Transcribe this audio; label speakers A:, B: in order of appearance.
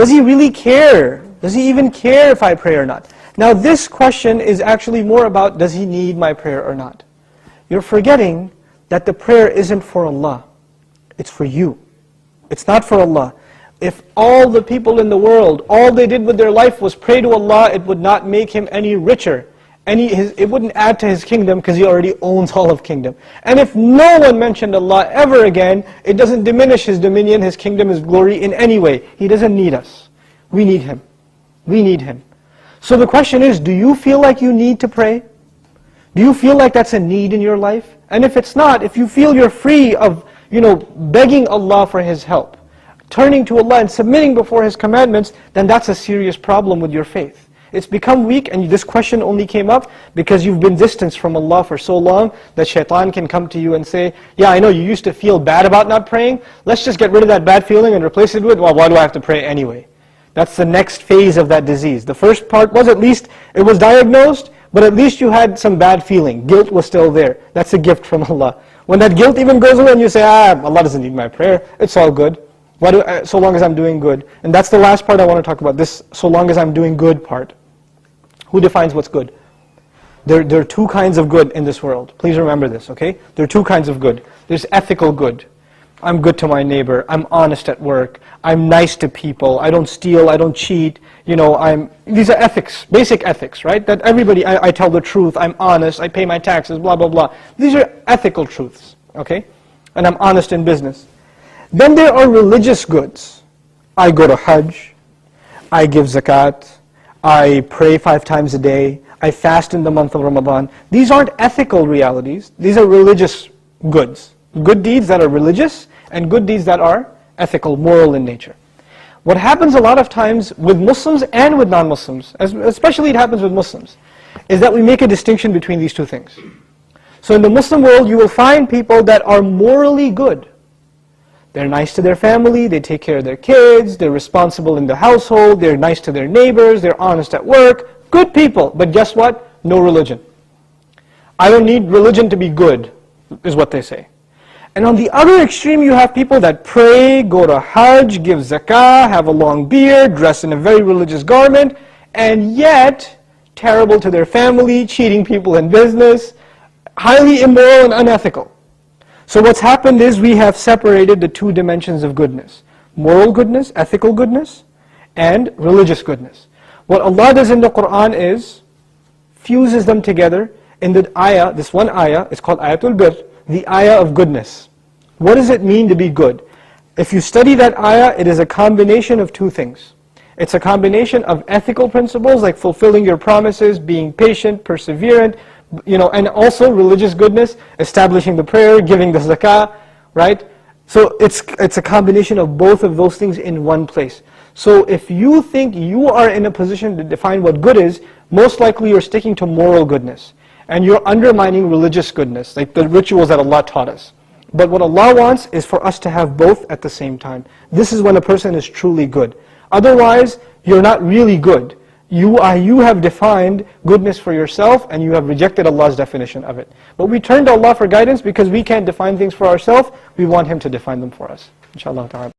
A: Does He really care? Does He even care if I pray or not? Now this question is actually more about, does He need my prayer or not? You're forgetting that the prayer isn't for Allah. It's for you. It's not for Allah. If all the people in the world, all they did with their life was pray to Allah, it would not make Him any richer. It wouldn't add to His kingdom because He already owns all of kingdom. And if no one mentioned Allah ever again, it doesn't diminish His dominion, His kingdom, His glory in any way. He doesn't need us. We need Him. We need Him. So the question is, do you feel like you need to pray? Do you feel like that's a need in your life? And if it's not, if you feel you're free of, begging Allah for His help, turning to Allah and submitting before His commandments, then that's a serious problem with your faith. It's become weak, and this question only came up because you've been distanced from Allah for so long that shaitan can come to you and say, yeah, I know you used to feel bad about not praying, let's just get rid of that bad feeling and replace it with, well, why do I have to pray anyway? That's the next phase of that disease. The first part was, at least it was diagnosed, but at least you had some bad feeling. Guilt was still there. That's a gift from Allah. When that guilt even goes away and you say, Allah doesn't need my prayer, it's all good. So long as I'm doing good. And that's the last part I want to talk about, this so long as I'm doing good part. Who defines what's good? There are two kinds of good in this world. Please remember this, okay? There are two kinds of good. There's ethical good. I'm good to my neighbor, I'm honest at work, I'm nice to people, I don't steal, I don't cheat, these are ethics, basic ethics, right? That everybody, I tell the truth, I'm honest, I pay my taxes, blah, blah, blah. These are ethical truths, okay? And I'm honest in business. Then there are religious goods. I go to Hajj, I give zakat, I pray 5 times a day, I fast in the month of Ramadan. These aren't ethical realities, these are religious goods. Good deeds that are religious, and good deeds that are ethical, moral in nature. What happens a lot of times with Muslims and with non-Muslims, especially it happens with Muslims, is that we make a distinction between these two things. So in the Muslim world, you will find people that are morally good. They're nice to their family, they take care of their kids, they're responsible in the household, they're nice to their neighbors, they're honest at work, good people. But guess what? No religion. I don't need religion to be good, is what they say. And on the other extreme, you have people that pray, go to Hajj, give zakah, have a long beard, dress in a very religious garment, and yet terrible to their family, cheating people in business, highly immoral and unethical. So what's happened is we have separated the two dimensions of goodness. Moral goodness, ethical goodness, and religious goodness. What Allah does in the Qur'an is, fuses them together in the ayah, this one ayah, it's called Ayatul Bir, the ayah of goodness. What does it mean to be good? If you study that ayah, it is a combination of two things. It's a combination of ethical principles like fulfilling your promises, being patient, perseverant, and also religious goodness, establishing the prayer, giving the zakah, right? So it's a combination of both of those things in one place. So if you think you are in a position to define what good is, most likely you're sticking to moral goodness. And you're undermining religious goodness, like the rituals that Allah taught us. But what Allah wants is for us to have both at the same time. This is when a person is truly good. Otherwise, you're not really good. You have defined goodness for yourself and you have rejected Allah's definition of it. But we turn to Allah for guidance because we can't define things for ourselves. We want Him to define them for us. Inshallah ta'ala.